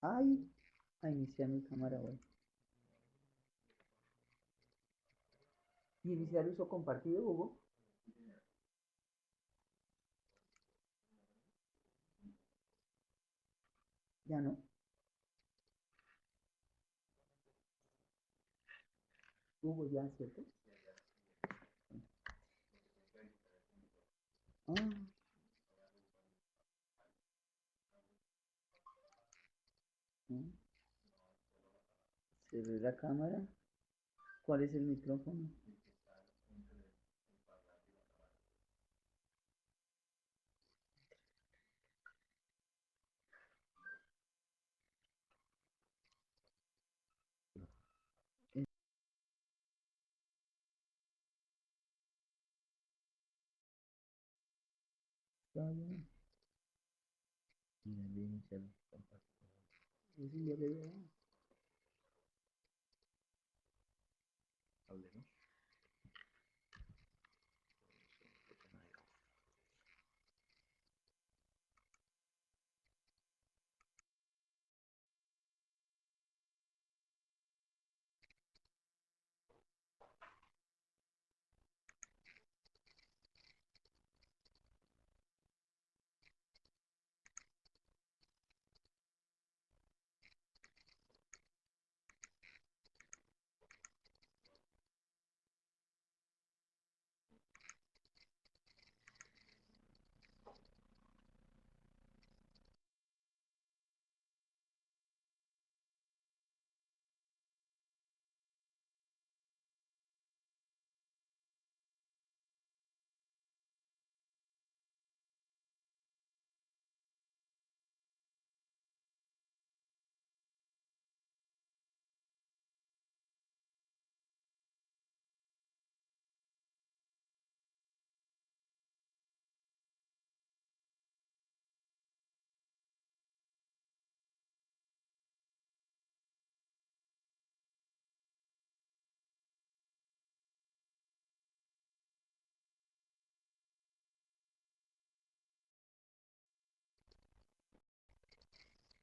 Ay, a iniciar mi cámara hoy. ¿Y iniciar uso compartido, Hugo? Ya no. Hugo ya, ¿cierto? Ah, mm, se ve la cámara. ¿Cuál es el micrófono? Está bien. Mira, iniciar uso compartido. Sí, ya le veo. Hablemos.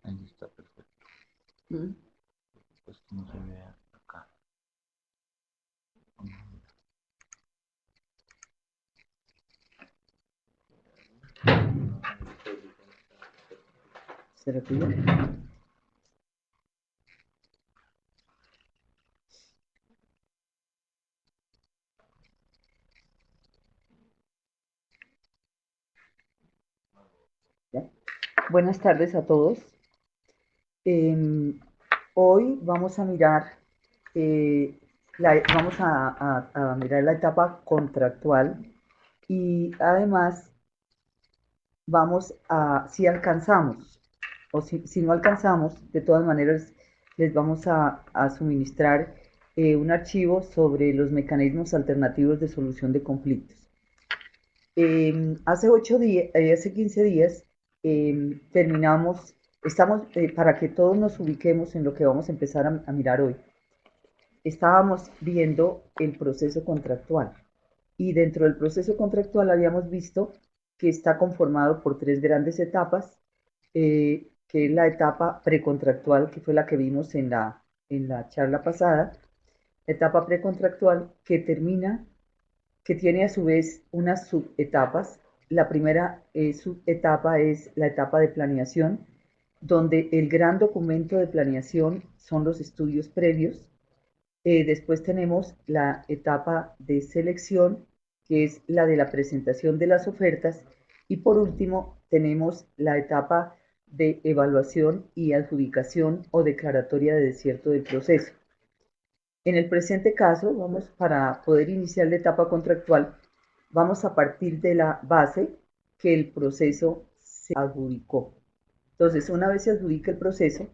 Ahí está perfecto. ¿Mm? Pues que no se vea acá. ¿Será que ya? ¿Ya? Buenas tardes a todos. Hoy vamos a mirar, eh, vamos a mirar la etapa contractual y además vamos a, si alcanzamos o si no alcanzamos, de todas maneras les vamos a suministrar un archivo sobre los mecanismos alternativos de solución de conflictos. Hace 8 días, hace 15 días terminamos, estamos, para que todos nos ubiquemos en lo que vamos a empezar a mirar hoy, estábamos viendo el proceso contractual y dentro del proceso contractual habíamos visto que está conformado por tres grandes etapas, que es la etapa precontractual, que fue la que vimos en la charla pasada, la etapa precontractual que termina, que tiene a su vez unas subetapas. La primera subetapa es la etapa de planeación, donde el gran documento de planeación son los estudios previos. Después tenemos la etapa de selección, que es la de la presentación de las ofertas. Y por último, tenemos la etapa de evaluación y adjudicación o declaratoria de desierto del proceso. En el presente caso, vamos para poder iniciar la etapa contractual, vamos a partir de la base que el proceso se adjudicó. Entonces, una vez se adjudica el proceso,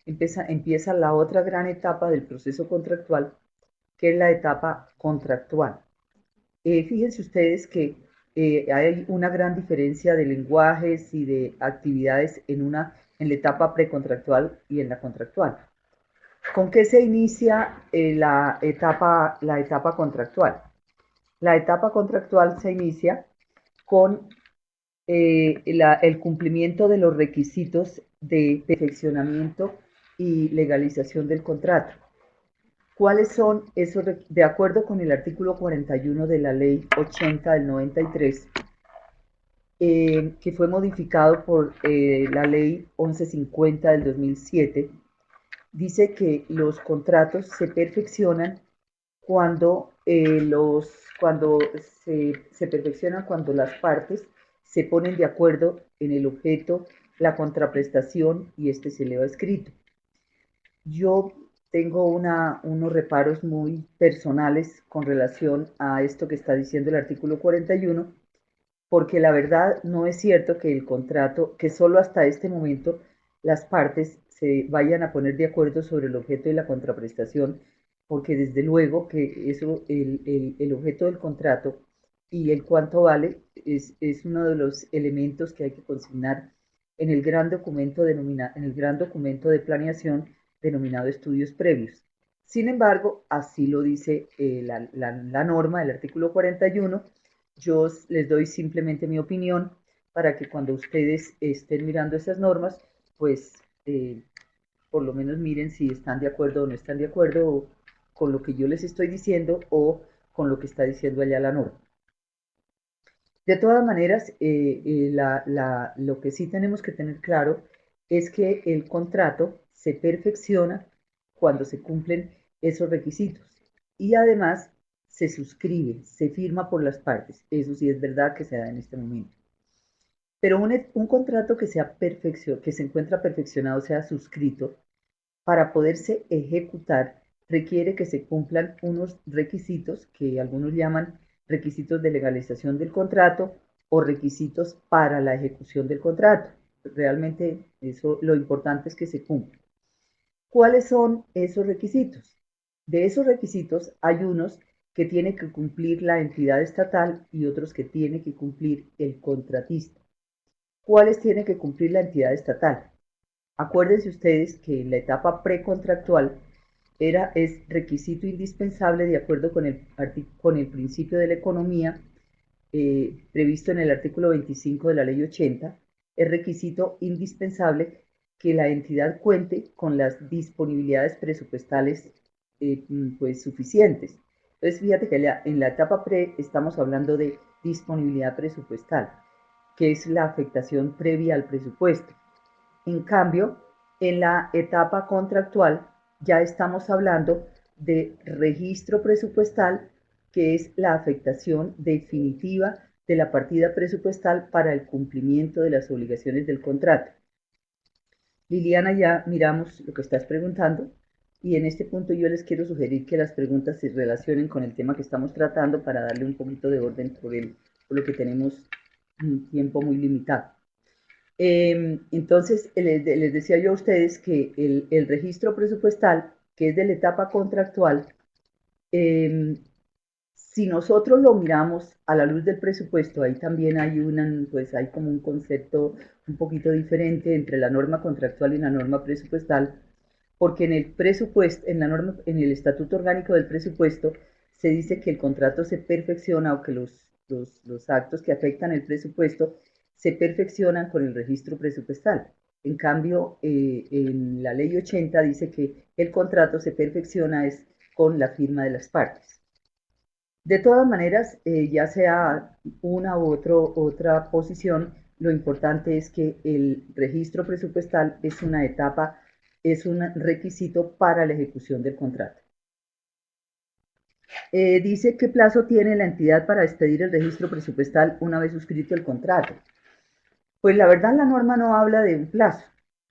empieza la otra gran etapa del proceso contractual, que es la etapa contractual. Fíjense ustedes que hay una gran diferencia de lenguajes y de actividades en la etapa precontractual y en la contractual. ¿Con qué se inicia la etapa contractual? La etapa contractual se inicia con el cumplimiento de los requisitos de perfeccionamiento y legalización del contrato. ¿Cuáles son esos? De acuerdo con el artículo 41 de la ley 80 del 93, que fue modificado por la ley 1150 del 2007, dice que los contratos se perfeccionan cuando, cuando se perfeccionan cuando las partes se ponen de acuerdo en el objeto, la contraprestación y este se eleva escrito. Yo tengo unos reparos muy personales con relación a esto que está diciendo el artículo 41, porque la verdad no es cierto que el contrato, que solo hasta este momento las partes se vayan a poner de acuerdo sobre el objeto y la contraprestación, porque desde luego que eso, el objeto del contrato y el cuánto vale es uno de los elementos que hay que consignar en el gran documento, en el gran documento de planeación denominado estudios previos. Sin embargo, así lo dice la norma, el artículo 41. Yo les doy simplemente mi opinión para que cuando ustedes estén mirando esas normas, pues por lo menos miren si están de acuerdo o no están de acuerdo con lo que yo les estoy diciendo o con lo que está diciendo allá la norma. De todas maneras, lo que sí tenemos que tener claro es que el contrato se perfecciona cuando se cumplen esos requisitos y además se suscribe, se firma por las partes. Eso sí es verdad que se da en este momento. Pero un contrato que que se encuentra perfeccionado, sea suscrito, para poderse ejecutar requiere que se cumplan unos requisitos que algunos llaman requisitos de legalización del contrato o requisitos para la ejecución del contrato. Realmente eso lo importante es que se cumplan. ¿Cuáles son esos requisitos? De esos requisitos hay unos que tiene que cumplir la entidad estatal y otros que tiene que cumplir el contratista. ¿Cuáles tiene que cumplir la entidad estatal? Acuérdense ustedes que en la etapa precontractual es requisito indispensable de acuerdo con el principio de la economía previsto en el artículo 25 de la ley 80, es requisito indispensable que la entidad cuente con las disponibilidades presupuestales pues suficientes. Entonces fíjate que en la etapa pre estamos hablando de disponibilidad presupuestal, que es la afectación previa al presupuesto. En cambio, en la etapa contractual ya estamos hablando de registro presupuestal, que es la afectación definitiva de la partida presupuestal para el cumplimiento de las obligaciones del contrato. Liliana, ya miramos lo que estás preguntando y en este punto yo les quiero sugerir que las preguntas se relacionen con el tema que estamos tratando para darle un poquito de orden por lo que tenemos un tiempo muy limitado. Entonces, les decía yo a ustedes que el registro presupuestal, que es de la etapa contractual, si nosotros lo miramos a la luz del presupuesto, ahí también pues hay como un concepto un poquito diferente entre la norma contractual y la norma presupuestal, porque en el presupuesto, en el estatuto orgánico del presupuesto, se dice que el contrato se perfecciona o que los actos que afectan el presupuesto se perfeccionan con el registro presupuestal. En cambio, en la ley 80 dice que el contrato se perfecciona es con la firma de las partes. De todas maneras, ya sea una u otra posición, lo importante es que el registro presupuestal es una etapa, es un requisito para la ejecución del contrato. Dice qué plazo tiene la entidad para expedir el registro presupuestal una vez suscrito el contrato. Pues la verdad la norma no habla de un plazo,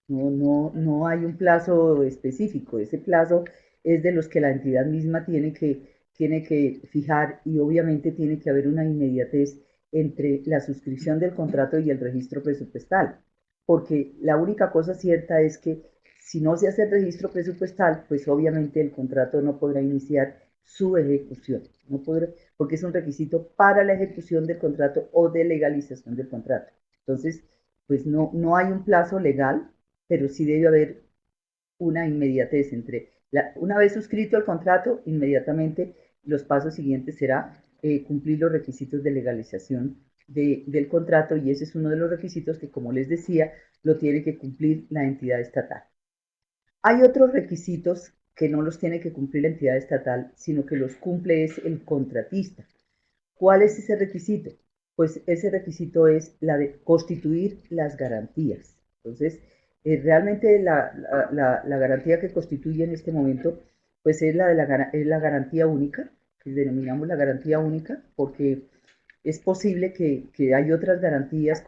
no hay un plazo específico, ese plazo es de los que la entidad misma tiene que fijar y obviamente tiene que haber una inmediatez entre la suscripción del contrato y el registro presupuestal, porque la única cosa cierta es que si no se hace el registro presupuestal, pues obviamente el contrato no podrá iniciar su ejecución, no podrá, porque es un requisito para la ejecución del contrato o de legalización del contrato. Entonces, pues no hay un plazo legal, pero sí debe haber una inmediatez una vez suscrito el contrato, inmediatamente los pasos siguientes será cumplir los requisitos de legalización del contrato, y ese es uno de los requisitos que, como les decía, lo tiene que cumplir la entidad estatal. Hay otros requisitos que no los tiene que cumplir la entidad estatal, sino que los cumple es el contratista. ¿Cuál es ese requisito? Pues ese requisito es la de constituir las garantías. Entonces, realmente la garantía que constituye en este momento, pues es es la garantía única, que denominamos la garantía única, porque es posible que hay otras garantías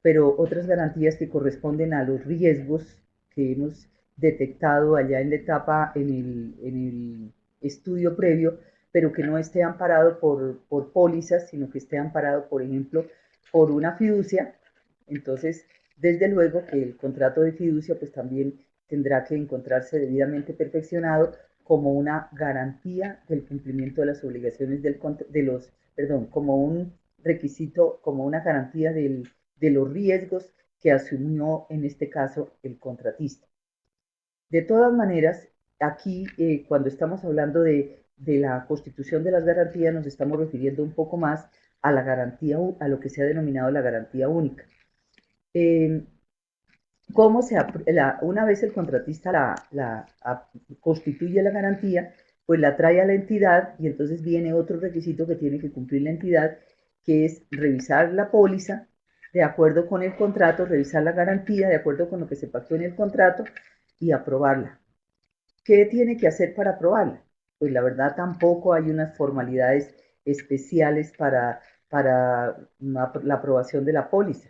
pero otras garantías que corresponden a los riesgos que hemos detectado allá en la etapa, en el estudio previo, pero que no esté amparado por pólizas, sino que esté amparado, por ejemplo, por una fiducia. Entonces, desde luego que el contrato de fiducia pues también tendrá que encontrarse debidamente perfeccionado como una garantía del cumplimiento de las obligaciones como un requisito, como una garantía de los riesgos que asumió en este caso el contratista. De todas maneras, aquí cuando estamos hablando de la constitución de las garantías, nos estamos refiriendo un poco más a la garantía, a lo que se ha denominado la garantía única. ¿Cómo una vez el contratista constituye la garantía, pues la trae a la entidad, y entonces viene otro requisito que tiene que cumplir la entidad, que es revisar la póliza de acuerdo con el contrato, revisar la garantía de acuerdo con lo que se pactó en el contrato y aprobarla. ¿Qué tiene que hacer para aprobarla? Pues la verdad tampoco hay unas formalidades especiales para la aprobación de la póliza.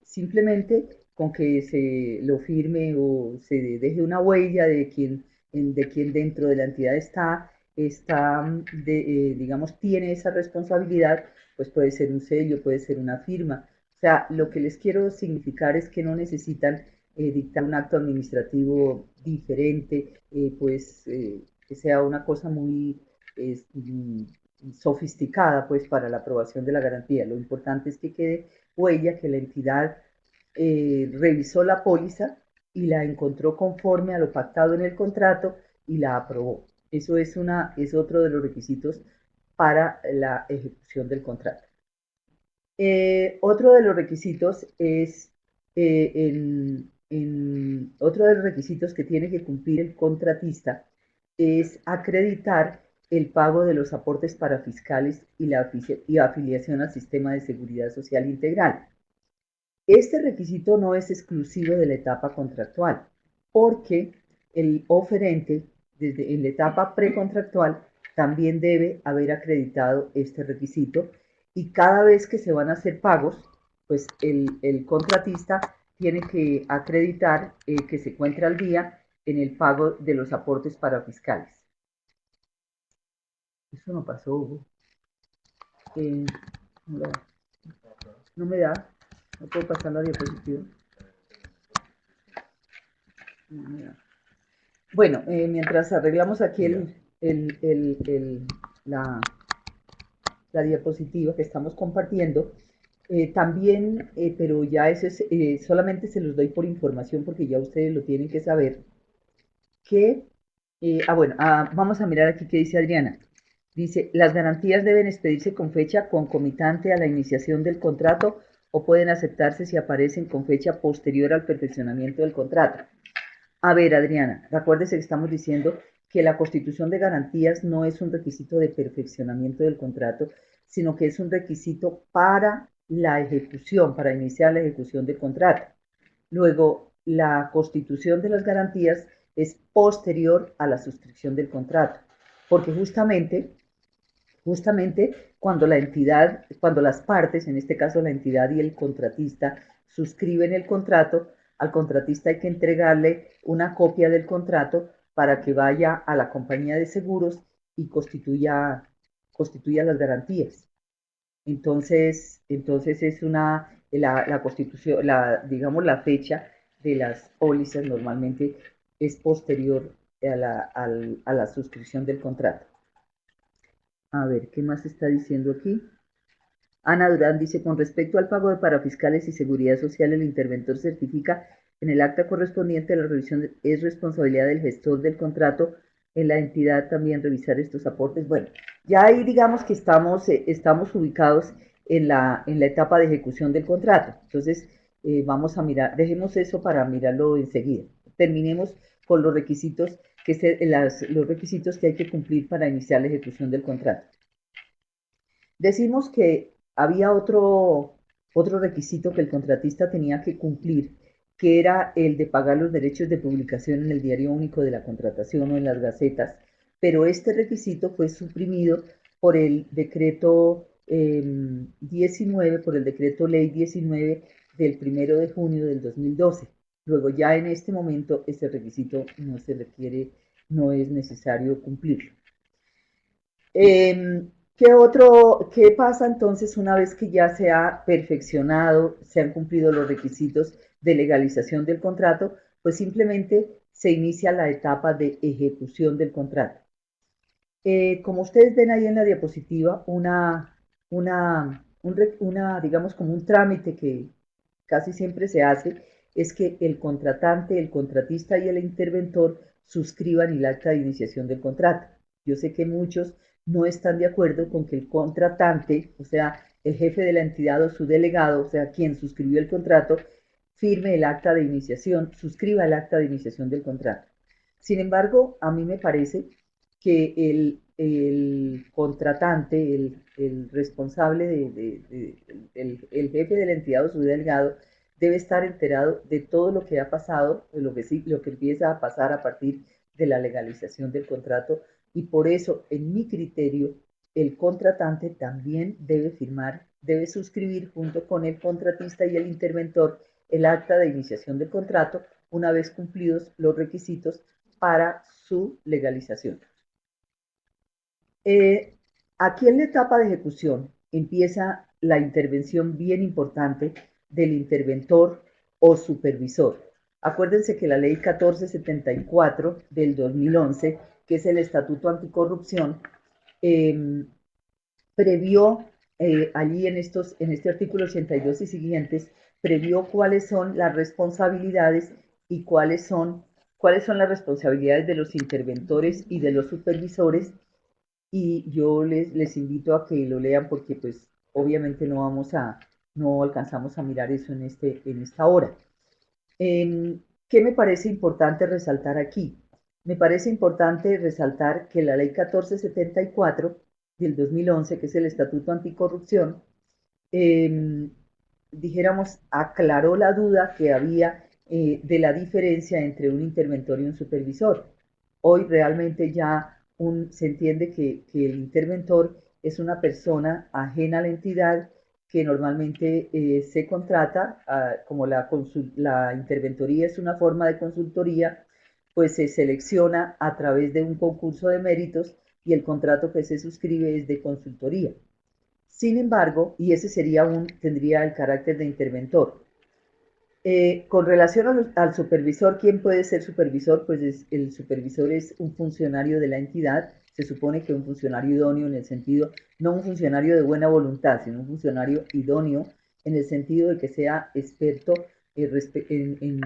Simplemente con que se lo firme o se deje una huella de quien dentro de la entidad digamos, tiene esa responsabilidad, pues puede ser un sello, puede ser una firma. O sea, lo que les quiero significar es que no necesitan dictar un acto administrativo diferente, que sea una cosa muy sofisticada, pues, para la aprobación de la garantía. Lo importante es que quede huella que la entidad revisó la póliza y la encontró conforme a lo pactado en el contrato y la aprobó. Eso es otro de los requisitos para la ejecución del contrato. Otro de los requisitos es otro de los requisitos que tiene que cumplir el contratista es acreditar el pago de los aportes parafiscales y afiliación al sistema de seguridad social integral. Este requisito no es exclusivo de la etapa contractual, porque el oferente, en la etapa precontractual, también debe haber acreditado este requisito, y cada vez que se van a hacer pagos, pues el contratista tiene que acreditar que se encuentra al día en el pago de los aportes parafiscales. Eso no pasó, Hugo. No me da. No puedo pasar la diapositiva. No me da. Bueno, mientras arreglamos aquí la, la diapositiva que estamos compartiendo, también, pero ya eso es, solamente se los doy por información porque ya ustedes lo tienen que saber, que, vamos a mirar aquí qué dice Adriana. Dice, las garantías deben expedirse con fecha concomitante a la iniciación del contrato o pueden aceptarse si aparecen con fecha posterior al perfeccionamiento del contrato. A ver, Adriana, recuérdese que estamos diciendo que la constitución de garantías no es un requisito de perfeccionamiento del contrato, sino que es un requisito para la ejecución, para iniciar la ejecución del contrato. Luego, la constitución de las garantías es posterior a la suscripción del contrato, porque justamente cuando cuando las partes, en este caso la entidad y el contratista, suscriben el contrato, al contratista hay que entregarle una copia del contrato para que vaya a la compañía de seguros y constituya las garantías. Entonces es la constitución, digamos, la fecha de las pólizas normalmente es posterior a la suscripción del contrato. A ver, ¿qué más está diciendo aquí? Ana Durán dice, con respecto al pago de parafiscales y seguridad social, el interventor certifica en el acta correspondiente a la revisión es responsabilidad del gestor del contrato en la entidad también revisar estos aportes. Bueno, ya ahí digamos que estamos ubicados en la etapa de ejecución del contrato. Entonces, vamos a mirar, dejemos eso para mirarlo enseguida. Terminemos con los requisitos los requisitos que hay que cumplir para iniciar la ejecución del contrato. Decimos que había otro requisito que el contratista tenía que cumplir, que era el de pagar los derechos de publicación en el Diario Único de la Contratación o en las Gacetas, pero este requisito fue suprimido por el decreto 19, por el decreto ley 19 del 1 de junio del 2012. Luego ya en este momento este requisito no se requiere, no es necesario cumplirlo. ¿Qué pasa entonces una vez que ya se ha perfeccionado, se han cumplido los requisitos de legalización del contrato? Pues simplemente se inicia la etapa de ejecución del contrato. Como ustedes ven ahí en la diapositiva, digamos como un trámite que casi siempre se hace, es que el contratante, el contratista y el interventor suscriban el acta de iniciación del contrato. Yo sé que muchos no están de acuerdo con que el contratante, o sea, el jefe de la entidad o su delegado, o sea, quien suscribió el contrato, firme el acta de iniciación, suscriba el acta de iniciación del contrato. Sin embargo, a mí me parece que el contratante, el responsable, el jefe de la entidad o su delegado, debe estar enterado de todo lo que ha pasado, de lo que empieza a pasar a partir de la legalización del contrato, y por eso, en mi criterio, el contratante también debe firmar, debe suscribir junto con el contratista y el interventor el acta de iniciación del contrato una vez cumplidos los requisitos para su legalización. Aquí en la etapa de ejecución empieza la intervención bien importante del interventor o supervisor. Acuérdense que la ley 1474 del 2011, que es el Estatuto Anticorrupción, previó allí en este artículo 82 y siguientes, previó cuáles son las responsabilidades y cuáles son las responsabilidades de los interventores y de los supervisores, y yo les invito a que lo lean porque pues obviamente no alcanzamos a mirar eso en esta hora. ¿Qué me parece importante resaltar aquí? Me parece importante resaltar que la ley 1474 del 2011, que es el Estatuto Anticorrupción, dijéramos, aclaró la duda que había de la diferencia entre un interventor y un supervisor. Hoy realmente ya se entiende que el interventor es una persona ajena a la entidad que normalmente se contrata, como la interventoría es una forma de consultoría, pues se selecciona a través de un concurso de méritos y el contrato que se suscribe es de consultoría. Sin embargo, y ese tendría el carácter de interventor. Con relación al supervisor, ¿quién puede ser supervisor? Pues el supervisor es un funcionario de la entidad, se supone que un funcionario idóneo en el sentido, no un funcionario de buena voluntad, sino un funcionario idóneo en el sentido de que sea experto en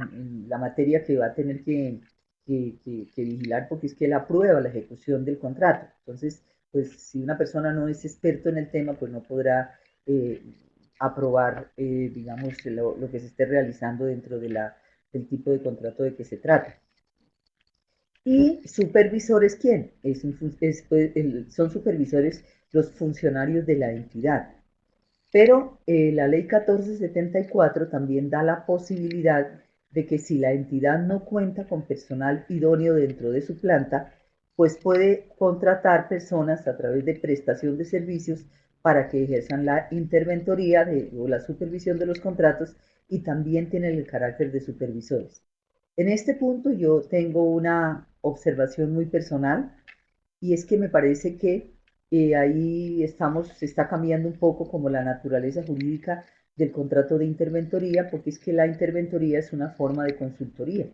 la materia que va a tener que vigilar, porque es que él aprueba la ejecución del contrato. Entonces, pues si una persona no es experto en el tema, pues no podrá aprobar, digamos, lo que se esté realizando dentro del tipo de contrato de que se trata. ¿Y supervisores quién? Son supervisores los funcionarios de la entidad. Pero la ley 1474 también da la posibilidad de que si la entidad no cuenta con personal idóneo dentro de su planta, pues puede contratar personas a través de prestación de servicios para que ejerzan la interventoría o la supervisión de los contratos, y también tienen el carácter de supervisores. En este punto yo tengo una observación muy personal, y es que me parece que ahí se está cambiando un poco como la naturaleza jurídica del contrato de interventoría, porque es que la interventoría es una forma de consultoría.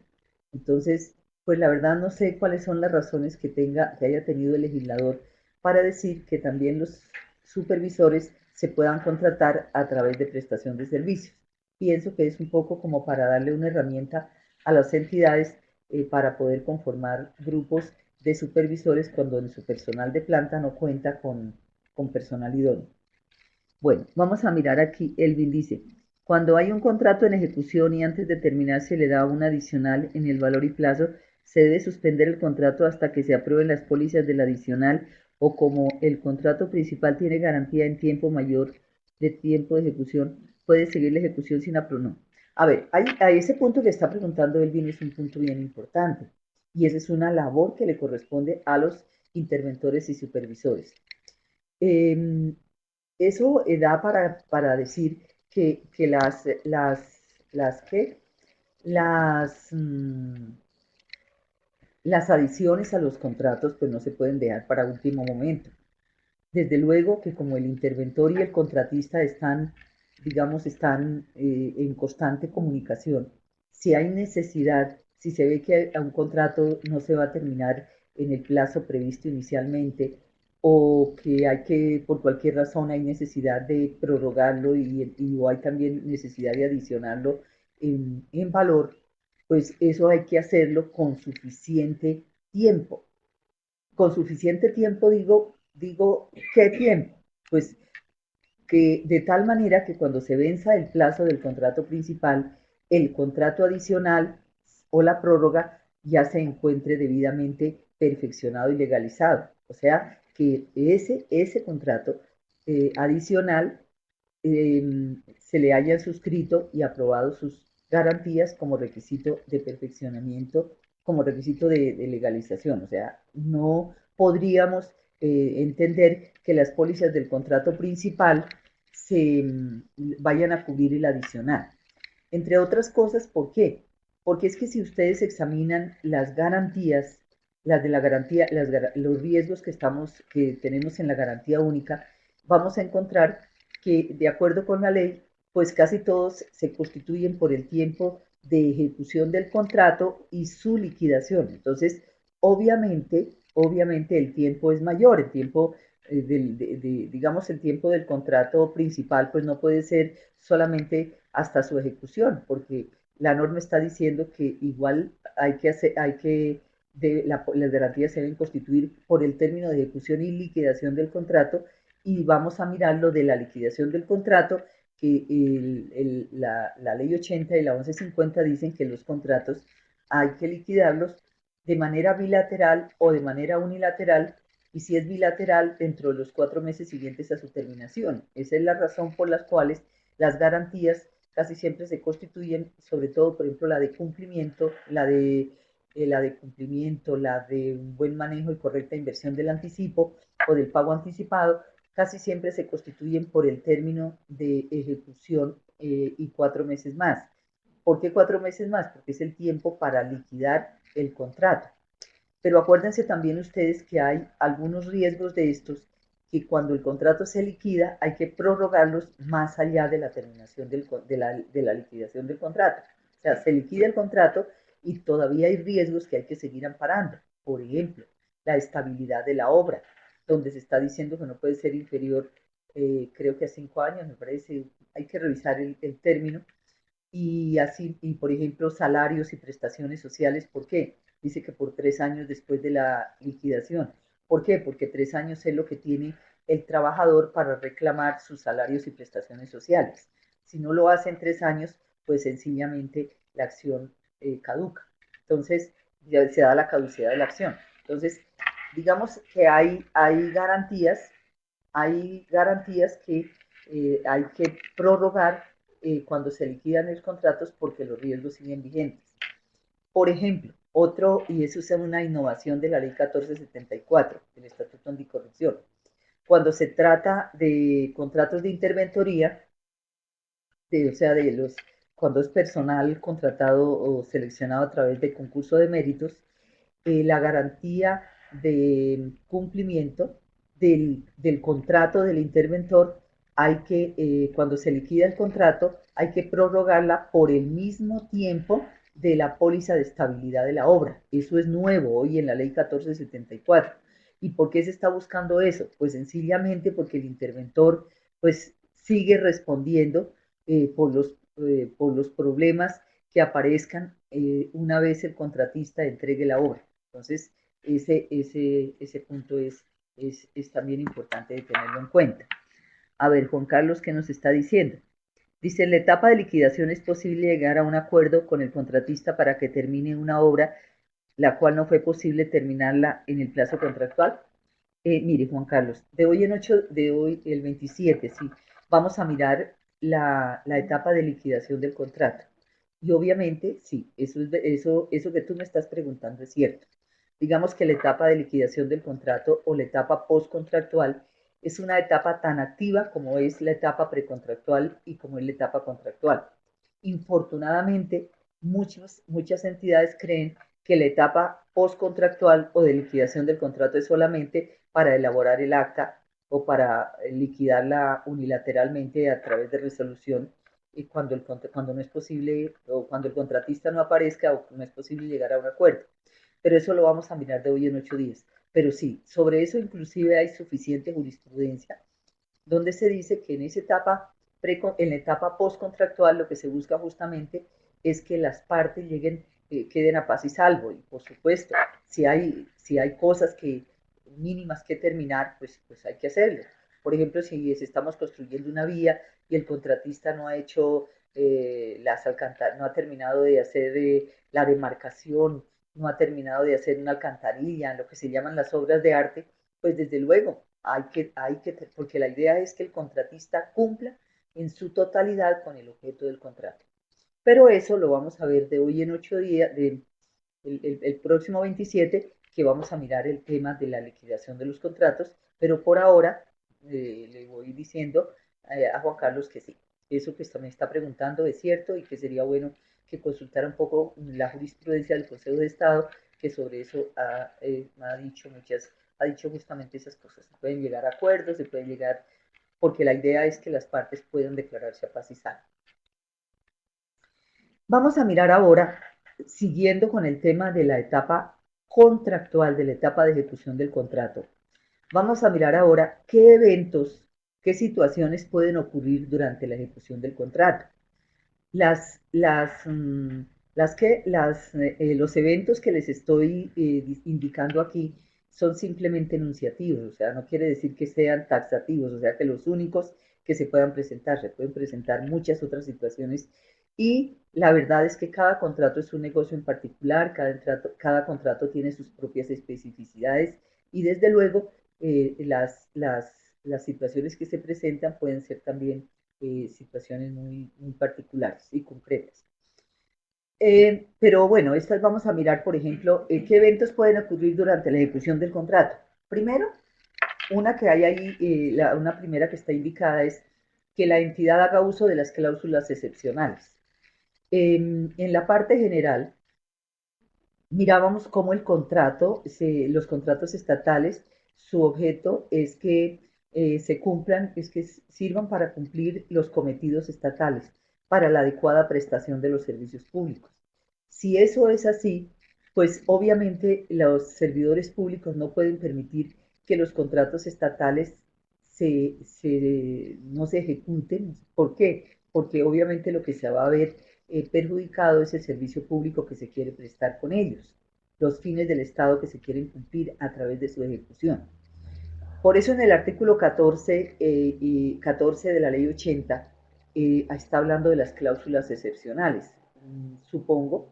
Entonces, pues la verdad no sé cuáles son las razones que haya tenido el legislador para decir que también los supervisores se puedan contratar a través de prestación de servicios. Pienso que es un poco como para darle una herramienta a las entidades para poder conformar grupos de supervisores cuando su personal de planta no cuenta con personal idóneo. Bueno, vamos a mirar aquí. Elvin dice, cuando hay un contrato en ejecución y antes de terminar se le da un adicional en el valor y plazo, se debe suspender el contrato hasta que se aprueben las pólizas del adicional o como el contrato principal tiene garantía en tiempo mayor de tiempo de ejecución, puede seguir la ejecución sin aprobar. A ver, a ese punto que está preguntando Elvin es un punto bien importante y esa es una labor que le corresponde a los interventores y supervisores. Eh, Eso da para decir que las, ¿qué? Las, las adiciones a los contratos pues no se pueden dejar para último momento. Desde luego que como el interventor y el contratista están, digamos, están en constante comunicación, si hay necesidad, si se ve que a un contrato no se va a terminar en el plazo previsto inicialmente o que hay que, por cualquier razón, hay necesidad de prorrogarlo o hay también necesidad de adicionarlo en valor, pues eso hay que hacerlo con suficiente tiempo. Con suficiente tiempo digo, ¿qué tiempo? Pues que de tal manera que cuando se venza el plazo del contrato principal, el contrato adicional o la prórroga ya se encuentre debidamente perfeccionado y legalizado. O sea, que ese contrato adicional se le hayan suscrito y aprobado sus garantías como requisito de perfeccionamiento, como requisito de legalización. O sea, no podríamos entender que las pólizas del contrato principal se vayan a cubrir el adicional. Entre otras cosas, ¿por qué? Porque es que si ustedes examinan las garantías, las de la garantía, los riesgos que tenemos en la garantía única, vamos a encontrar que de acuerdo con la ley, pues casi todos se constituyen por el tiempo de ejecución del contrato y su liquidación. Entonces, obviamente el tiempo es mayor, el tiempo digamos, el tiempo del contrato principal, pues no puede ser solamente hasta su ejecución, porque la norma está diciendo que igual las garantías se deben constituir por el término de ejecución y liquidación del contrato, y vamos a mirar lo de la liquidación del contrato, que la ley 80 y la 1150 dicen que los contratos hay que liquidarlos de manera bilateral o de manera unilateral, y si es bilateral, dentro de los 4 meses siguientes a su terminación. Esa es la razón por las cuales las garantías casi siempre se constituyen, sobre todo, por ejemplo, la de cumplimiento, la de un buen manejo y correcta inversión del anticipo o del pago anticipado, casi siempre se constituyen por el término de ejecución y 4 meses más. ¿Por qué 4 meses más? Porque es el tiempo para liquidar el contrato. Pero acuérdense también ustedes que hay algunos riesgos de estos que cuando el contrato se liquida hay que prorrogarlos más allá de la terminación de la liquidación del contrato. O sea, se liquida el contrato y todavía hay riesgos que hay que seguir amparando. Por ejemplo, la estabilidad de la obra, donde se está diciendo que no puede ser inferior, creo que a 5 años, me parece, hay que revisar el término, y así, y por ejemplo, salarios y prestaciones sociales. ¿Por qué? Dice que por 3 años después de la liquidación. ¿Por qué? Porque 3 años es lo que tiene el trabajador para reclamar sus salarios y prestaciones sociales. Si no lo hace en 3 años, pues sencillamente la acción caduca. Entonces, ya se da la caducidad de la acción. Entonces, digamos que hay garantías que hay que prorrogar cuando se liquidan los contratos porque los riesgos siguen vigentes. Por ejemplo, otro, y eso es una innovación de la ley 1474, del Estatuto Anticorrupción, cuando se trata de contratos de interventoría, o sea, cuando es personal contratado o seleccionado a través de concurso de méritos, la garantía de cumplimiento del contrato del interventor, cuando se liquida el contrato, hay que prorrogarla por el mismo tiempo de la póliza de estabilidad de la obra. Eso es nuevo hoy en la ley 1474. ¿Y por qué se está buscando eso? Pues sencillamente porque el interventor pues sigue respondiendo por los problemas que aparezcan una vez el contratista entregue la obra. Entonces, ese punto es también importante de tenerlo en cuenta. A ver, Juan Carlos, ¿qué nos está diciendo? Dice, en la etapa de liquidación es posible llegar a un acuerdo con el contratista para que termine una obra la cual no fue posible terminarla en el plazo contractual. Mire, Juan Carlos, de hoy el 27, sí, vamos a mirar la etapa de liquidación del contrato. Y obviamente, sí, eso que tú me estás preguntando es cierto. Digamos que la etapa de liquidación del contrato o la etapa postcontractual es una etapa tan activa como es la etapa precontractual y como es la etapa contractual. Infortunadamente, muchas entidades creen que la etapa postcontractual o de liquidación del contrato es solamente para elaborar el acta o para liquidarla unilateralmente a través de resolución y cuando no es posible o cuando el contratista no aparezca o no es posible llegar a un acuerdo. Pero eso lo vamos a mirar de hoy en 8 días. Pero sí, sobre eso inclusive hay suficiente jurisprudencia donde se dice que en esa etapa, en la etapa postcontractual, lo que se busca justamente es que las partes queden a paz y salvo. Y por supuesto, si hay cosas mínimas que terminar, pues hay que hacerlo. Por ejemplo, si estamos construyendo una vía y el contratista no ha hecho no ha terminado de hacer la demarcación, no ha terminado de hacer una alcantarilla, lo que se llaman las obras de arte, pues desde luego porque la idea es que el contratista cumpla en su totalidad con el objeto del contrato. Pero eso lo vamos a ver de hoy en 8 días, el próximo 27, que vamos a mirar el tema de la liquidación de los contratos, pero por ahora le voy diciendo a Juan Carlos que sí, eso que usted me está preguntando es cierto y que sería bueno que consultara un poco la jurisprudencia del Consejo de Estado, que sobre eso ha dicho justamente esas cosas. Se pueden llegar a acuerdos, se pueden llegar, porque la idea es que las partes puedan declararse a paz y salvo. Vamos a mirar ahora, siguiendo con el tema de la etapa contractual, de la etapa de ejecución del contrato. Vamos a mirar ahora qué eventos, qué situaciones pueden ocurrir durante la ejecución del contrato. Las, las, mm, los eventos que les estoy indicando aquí son simplemente enunciativos, o sea, no quiere decir que sean taxativos, o sea, que los únicos que se pueden presentar muchas otras situaciones y la verdad es que cada contrato es un negocio en particular, cada contrato tiene sus propias especificidades y desde luego las situaciones que se presentan pueden ser también situaciones muy particulares y concretas. Pero bueno, estas vamos a mirar, por ejemplo, qué eventos pueden ocurrir durante la ejecución del contrato. Primero, una que hay ahí, una primera que está indicada es que la entidad haga uso de las cláusulas excepcionales. En la parte general, mirábamos cómo los contratos estatales, su objeto es que se cumplan, es que sirvan para cumplir los cometidos estatales, para la adecuada prestación de los servicios públicos. Si eso es así, pues obviamente los servidores públicos no pueden permitir que los contratos estatales no se ejecuten. ¿Por qué? Porque obviamente lo que se va a ver perjudicado es el servicio público que se quiere prestar con ellos, los fines del Estado que se quieren cumplir a través de su ejecución. Por eso en el artículo 14 de la ley 80 está hablando de las cláusulas excepcionales. Supongo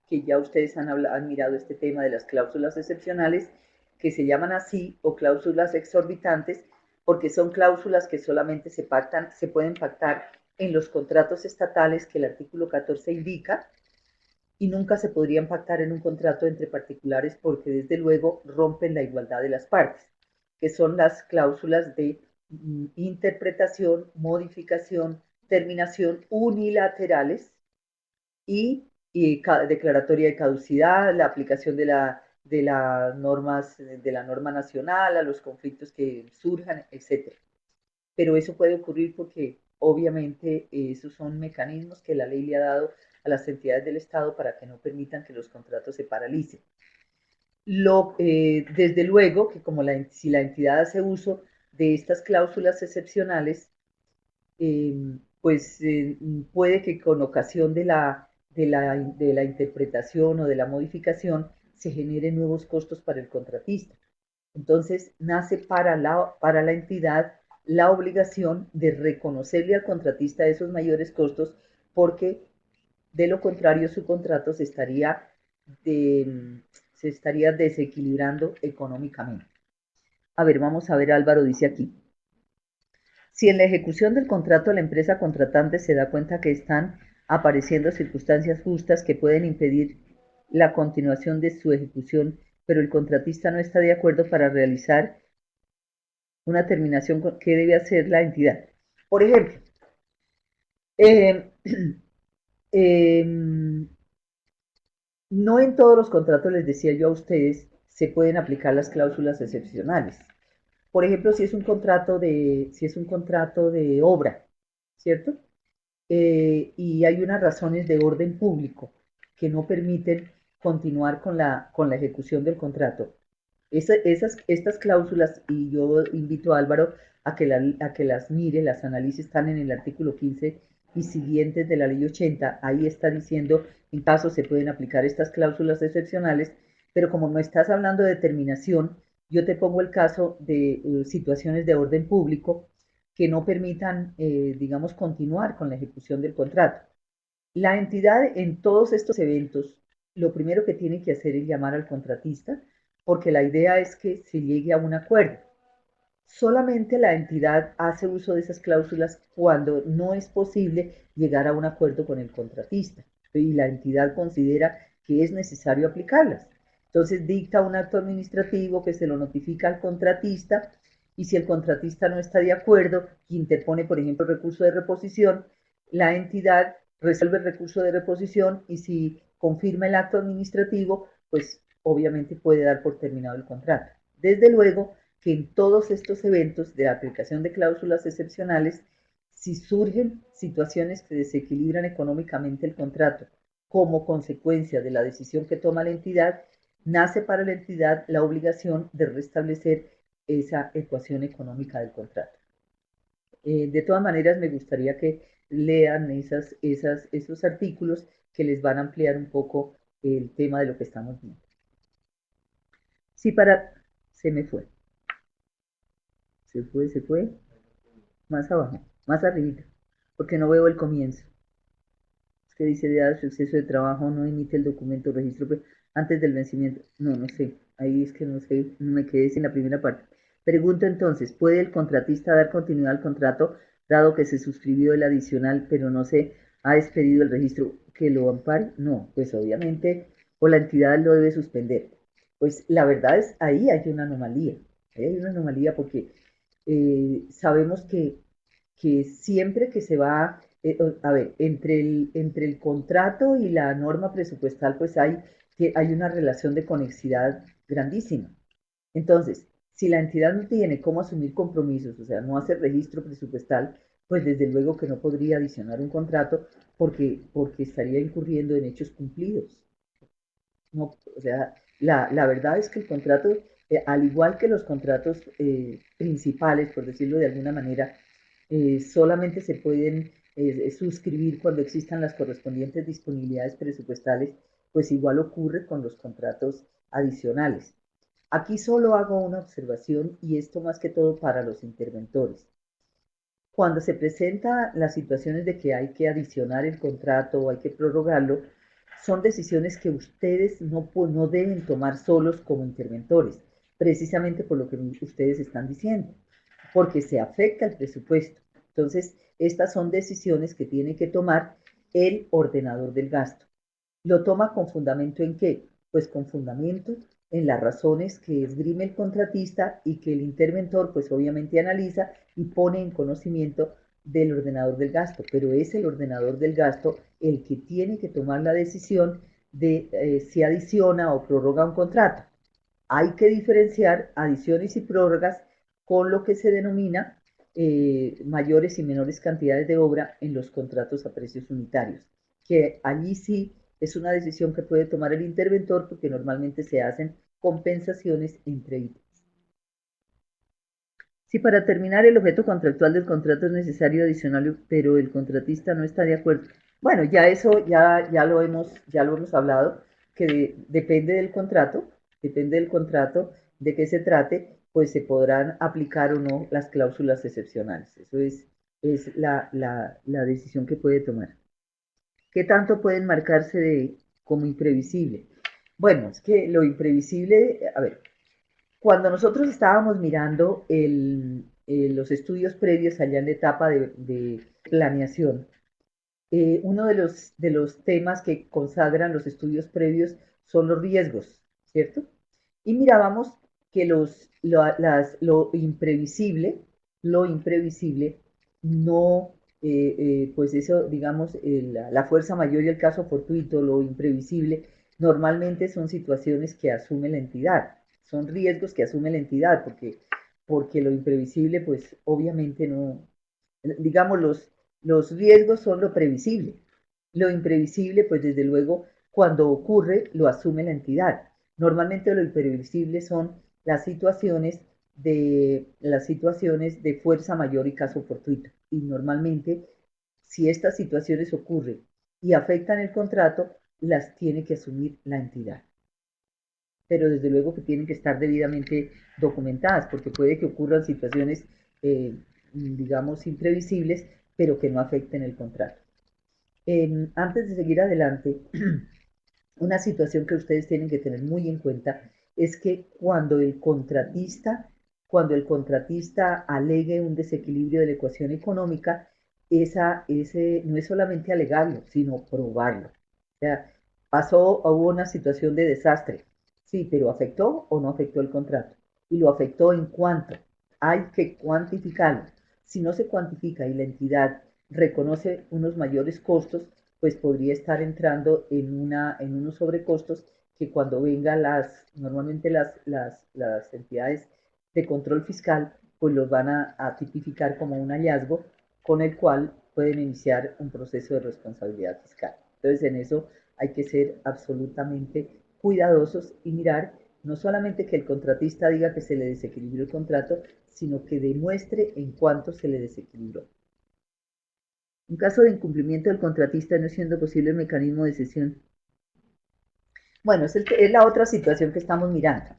que ya ustedes han mirado este tema de las cláusulas excepcionales, que se llaman así, o cláusulas exorbitantes, porque son cláusulas que solamente se pueden pactar en los contratos estatales que el artículo 14 indica, y nunca se podrían pactar en un contrato entre particulares porque desde luego rompen la igualdad de las partes, que son las cláusulas de interpretación, modificación, terminación unilaterales y declaratoria de caducidad, la aplicación de la norma nacional a los conflictos que surjan, etc. Pero eso puede ocurrir porque obviamente esos son mecanismos que la ley le ha dado a las entidades del Estado para que no permitan que los contratos se paralicen. Desde luego que si la entidad hace uso de estas cláusulas excepcionales, eh, pues puede que con ocasión de la interpretación o de la modificación se generen nuevos costos para el contratista. Entonces nace para la entidad la obligación de reconocerle al contratista esos mayores costos, porque de lo contrario su contrato de, se estaría desequilibrando económicamente. A ver, vamos a ver, Álvaro dice aquí. Si en la ejecución del contrato la empresa contratante se da cuenta que están apareciendo circunstancias justas que pueden impedir la continuación de su ejecución, pero el contratista no está de acuerdo para realizar una terminación, ¿qué debe hacer la entidad? Por ejemplo, eh, eh, no en todos los contratos, les decía yo a ustedes, se pueden aplicar las cláusulas excepcionales. Por ejemplo, si es un contrato de obra, ¿cierto? Y hay unas razones de orden público que no permiten continuar con la ejecución del contrato. Estas cláusulas, y yo invito a Álvaro a que las mire, las analice, están en el artículo 15 y siguientes de la ley 80. Ahí está diciendo en caso se pueden aplicar estas cláusulas excepcionales, pero como no estás hablando de terminación, yo te pongo el caso de situaciones de orden público que no permitan, digamos, continuar con la ejecución del contrato. La entidad en todos estos eventos, lo primero que tiene que hacer es llamar al contratista, porque la idea es que se llegue a un acuerdo. Solamente la entidad hace uso de esas cláusulas cuando no es posible llegar a un acuerdo con el contratista y la entidad considera que es necesario aplicarlas. Entonces dicta un acto administrativo que se lo notifica al contratista, y si el contratista no está de acuerdo y interpone, por ejemplo, recurso de reposición, la entidad resuelve el recurso de reposición, y si confirma el acto administrativo, pues obviamente puede dar por terminado el contrato. Desde luego que en todos estos eventos de aplicación de cláusulas excepcionales, si surgen situaciones que desequilibran económicamente el contrato como consecuencia de la decisión que toma la entidad, nace para la entidad la obligación de restablecer esa ecuación económica del contrato. De todas maneras, me gustaría que lean esos artículos que les van a ampliar un poco el tema de lo que estamos viendo. Sí, se me fue. Se fue. Más abajo, más arriba, porque no veo el comienzo. Es que dice, dado su exceso de trabajo, no emite el documento registro antes del vencimiento. No, no sé. Ahí es que no sé, no me quedé sin la primera parte. Pregunto entonces, ¿puede el contratista dar continuidad al contrato dado que se suscribió el adicional pero no se ha expedido el registro que lo ampare? No, pues obviamente, o la entidad lo debe suspender. Pues la verdad es, ahí hay una anomalía. Ahí hay una anomalía porque sabemos que siempre que se va, a ver, entre el contrato y la norma presupuestal, pues hay una relación de conexidad grandísima. Entonces, si la entidad no tiene cómo asumir compromisos, o sea, no hace registro presupuestal, pues desde luego que no podría adicionar un contrato porque estaría incurriendo en hechos cumplidos. No, o sea, la verdad es que el contrato, al igual que los contratos principales, por decirlo de alguna manera, solamente se pueden suscribir cuando existan las correspondientes disponibilidades presupuestales, pues igual ocurre con los contratos adicionales. Aquí solo hago una observación, y esto más que todo para los interventores. Cuando se presentan las situaciones de que hay que adicionar el contrato o hay que prorrogarlo, son decisiones que ustedes no deben tomar solos como interventores, precisamente por lo que ustedes están diciendo, porque se afecta el presupuesto. Entonces, estas son decisiones que tiene que tomar el ordenador del gasto. ¿Lo toma con fundamento en qué? Pues con fundamento en las razones que esgrime el contratista y que el interventor pues obviamente analiza y pone en conocimiento del ordenador del gasto, pero es el ordenador del gasto el que tiene que tomar la decisión de si adiciona o prorroga un contrato. Hay que diferenciar adiciones y prórrogas con lo que se denomina mayores y menores cantidades de obra en los contratos a precios unitarios, que allí sí es una decisión que puede tomar el interventor porque normalmente se hacen compensaciones entre ítems. Si para terminar el objeto contractual del contrato es necesario adicional, pero el contratista no está de acuerdo. Bueno, ya eso ya lo hemos hablado, que depende del contrato, de qué se trate, pues se podrán aplicar o no las cláusulas excepcionales. Eso es la decisión que puede tomar. ¿Qué tanto pueden marcarse como imprevisible? Bueno, es que lo imprevisible, a ver, cuando nosotros estábamos mirando los estudios previos allá en la etapa de planeación, uno de los temas que consagran los estudios previos son los riesgos, ¿cierto? Y mirábamos que lo imprevisible no, pues eso, digamos, la fuerza mayor y el caso fortuito, lo imprevisible, normalmente son situaciones que asume la entidad, son riesgos que asume la entidad, porque lo imprevisible, pues obviamente no, digamos, los riesgos son lo previsible. Lo imprevisible, pues desde luego, cuando ocurre, lo asume la entidad. Normalmente lo imprevisible son las situaciones de fuerza mayor y caso fortuito. Y normalmente, si estas situaciones ocurren y afectan el contrato, las tiene que asumir la entidad. Pero desde luego que tienen que estar debidamente documentadas, porque puede que ocurran situaciones, digamos, imprevisibles, pero que no afecten el contrato. Antes de seguir adelante, una situación que ustedes tienen que tener muy en cuenta es que cuando el contratista alegue un desequilibrio de la ecuación económica, ese no es solamente alegarlo, sino probarlo. O sea, hubo una situación de desastre, sí, pero ¿afectó o no afectó el contrato? Y lo afectó en cuánto. Hay que cuantificarlo. Si no se cuantifica y la entidad reconoce unos mayores costos, pues podría estar entrando en unos sobrecostos que cuando vengan normalmente las entidades de control fiscal, pues los van a tipificar como un hallazgo con el cual pueden iniciar un proceso de responsabilidad fiscal. Entonces en eso hay que ser absolutamente cuidadosos y mirar no solamente que el contratista diga que se le desequilibró el contrato, sino que demuestre en cuánto se le desequilibró. En caso de incumplimiento del contratista no siendo posible el mecanismo de cesión. Bueno, es la otra situación que estamos mirando,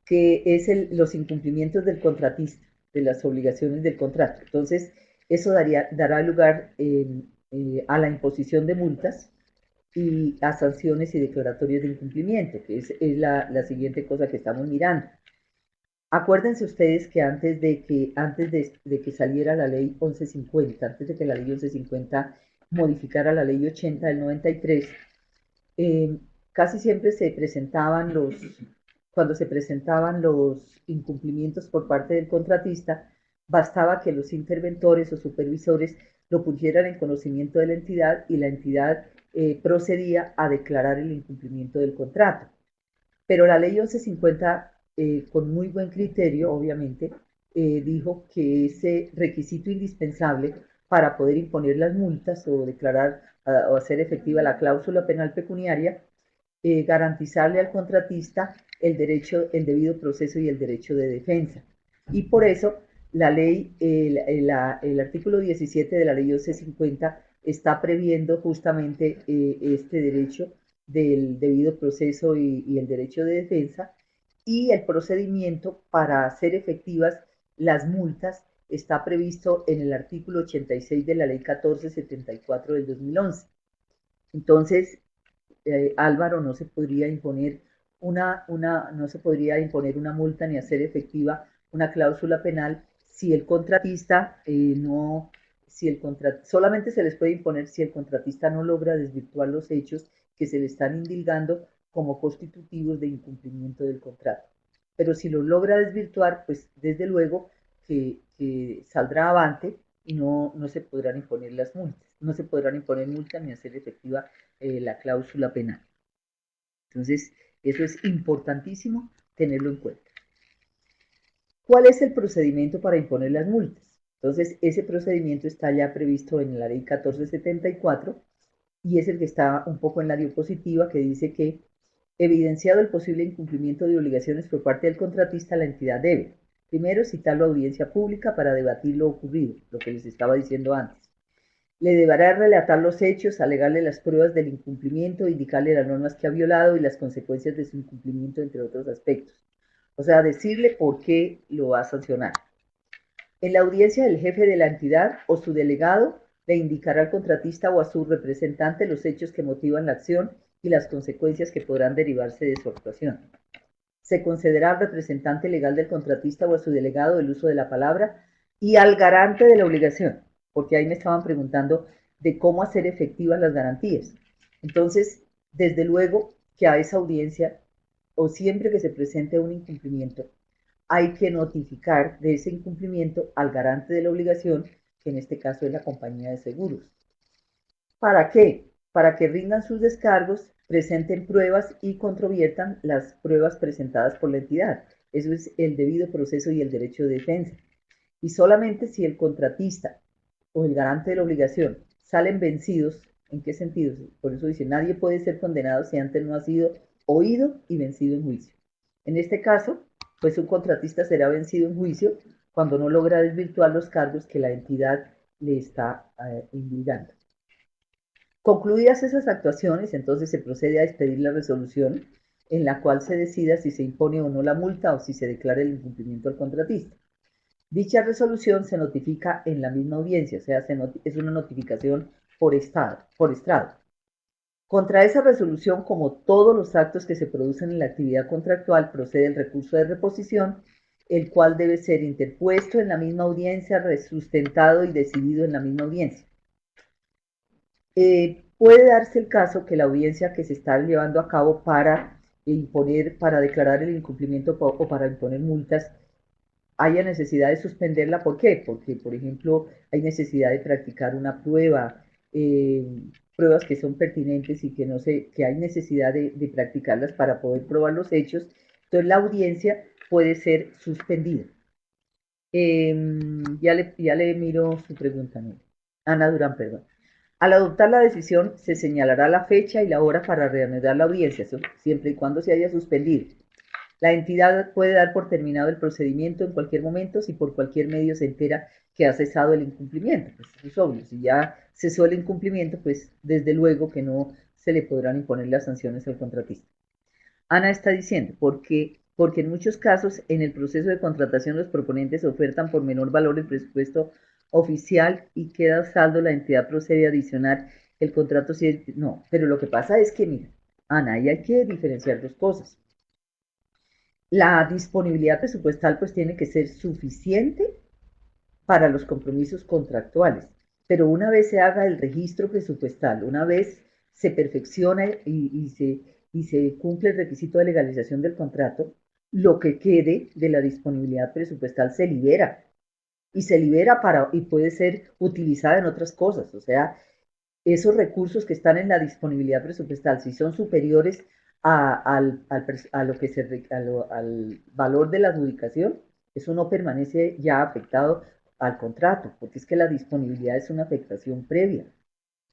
que es los incumplimientos del contratista, de las obligaciones del contrato. Entonces, eso dará lugar a la imposición de multas y a sanciones y declaratorios de incumplimiento, que es la siguiente cosa que estamos mirando. Acuérdense ustedes que antes de que saliera la ley 1150, antes de que la ley 1150 modificara la ley 80 del 93, casi siempre cuando se presentaban los incumplimientos por parte del contratista, bastaba que los interventores o supervisores lo pusieran en conocimiento de la entidad y la entidad procedía a declarar el incumplimiento del contrato. Pero la ley 1150, con muy buen criterio, obviamente, dijo que ese requisito indispensable para poder imponer las multas o declarar o hacer efectiva la cláusula penal pecuniaria, garantizarle al contratista el debido proceso y el derecho de defensa. Y por eso la ley, el artículo 17 de la ley 1150 está previendo justamente este derecho del debido proceso y el derecho de defensa, y el procedimiento para hacer efectivas las multas está previsto en el artículo 86 de la ley 1474 del 2011. Entonces, Álvaro, no se podría imponer una multa ni hacer efectiva una cláusula penal si el contratista no, solamente se les puede imponer si el contratista no logra desvirtuar los hechos que se le están indilgando como constitutivos de incumplimiento del contrato. Pero si lo logra desvirtuar, pues desde luego que saldrá avante y no se podrán imponer las multas. No se podrán imponer multas ni hacer efectiva la cláusula penal. Entonces, eso es importantísimo tenerlo en cuenta. ¿Cuál es el procedimiento para imponer las multas? Entonces, ese procedimiento está ya previsto en la ley 1474 y es el que está un poco en la diapositiva, que dice que, evidenciado el posible incumplimiento de obligaciones por parte del contratista, la entidad debe, primero, citarlo a audiencia pública para debatir lo ocurrido, lo que les estaba diciendo antes. Le deberá relatar los hechos, alegarle las pruebas del incumplimiento, indicarle las normas que ha violado y las consecuencias de su incumplimiento, entre otros aspectos. o sea, decirle por qué lo va a sancionar. En la audiencia, el jefe de la entidad o su delegado le indicará al contratista o a su representante los hechos que motivan la acción y las consecuencias que podrán derivarse de su actuación. Se concederá al representante legal del contratista o a su delegado el uso de la palabra y al garante de la obligación, porque ahí me estaban preguntando de cómo hacer efectivas las garantías. Entonces, desde luego que a esa audiencia o siempre que se presente un incumplimiento, hay que notificar de ese incumplimiento al garante de la obligación, que en este caso es la compañía de seguros. ¿Para qué? Para que rindan sus descargos, presenten pruebas y controviertan las pruebas presentadas por la entidad. Eso es el debido proceso y el derecho de defensa. Y solamente si el contratista o el garante de la obligación salen vencidos, ¿en qué sentido? Por eso dice, nadie puede ser condenado si antes no ha sido oído y vencido en juicio. En este caso, pues un contratista será vencido en juicio cuando no logra desvirtuar los cargos que la entidad le está indicando. Concluidas esas actuaciones, entonces se procede a expedir la resolución en la cual se decida si se impone o no la multa o si se declara el incumplimiento al contratista. Dicha resolución se notifica en la misma audiencia, o sea, es una notificación por estrado. Contra esa resolución, como todos los actos que se producen en la actividad contractual, procede el recurso de reposición, el cual debe ser interpuesto en la misma audiencia, sustentado y decidido en la misma audiencia. Puede darse el caso que la audiencia que se está llevando a cabo para para declarar el incumplimiento o para imponer multas, haya necesidad de suspenderla. ¿Por qué? Porque, por ejemplo, hay necesidad de practicar una prueba, pruebas que son pertinentes y que no sé, que hay necesidad de practicarlas para poder probar los hechos. Entonces, la audiencia puede ser suspendida. Ya le miro su pregunta, ¿no? Ana Durán, perdón. Al adoptar la decisión, se señalará la fecha y la hora para reanudar la audiencia, siempre y cuando se haya suspendido. La entidad puede dar por terminado el procedimiento en cualquier momento si por cualquier medio se entera que ha cesado el incumplimiento. Pues eso es obvio. Si ya cesó el incumplimiento, pues desde luego que no se le podrán imponer las sanciones al contratista. Ana está diciendo, porque en muchos casos en el proceso de contratación los proponentes ofertan por menor valor el presupuesto oficial y queda saldo, la entidad procede a adicionar el contrato. No, pero lo que pasa es que, mira, Ana, ahí hay que diferenciar dos cosas. La disponibilidad presupuestal pues tiene que ser suficiente para los compromisos contractuales, pero una vez se haga el registro presupuestal, una vez se perfecciona y se cumple el requisito de legalización del contrato, lo que quede de la disponibilidad presupuestal se libera y se libera y puede ser utilizada en otras cosas. O sea, esos recursos que están en la disponibilidad presupuestal, si son superiores a lo que al valor de la adjudicación, eso no permanece ya afectado al contrato, porque es que la disponibilidad es una afectación previa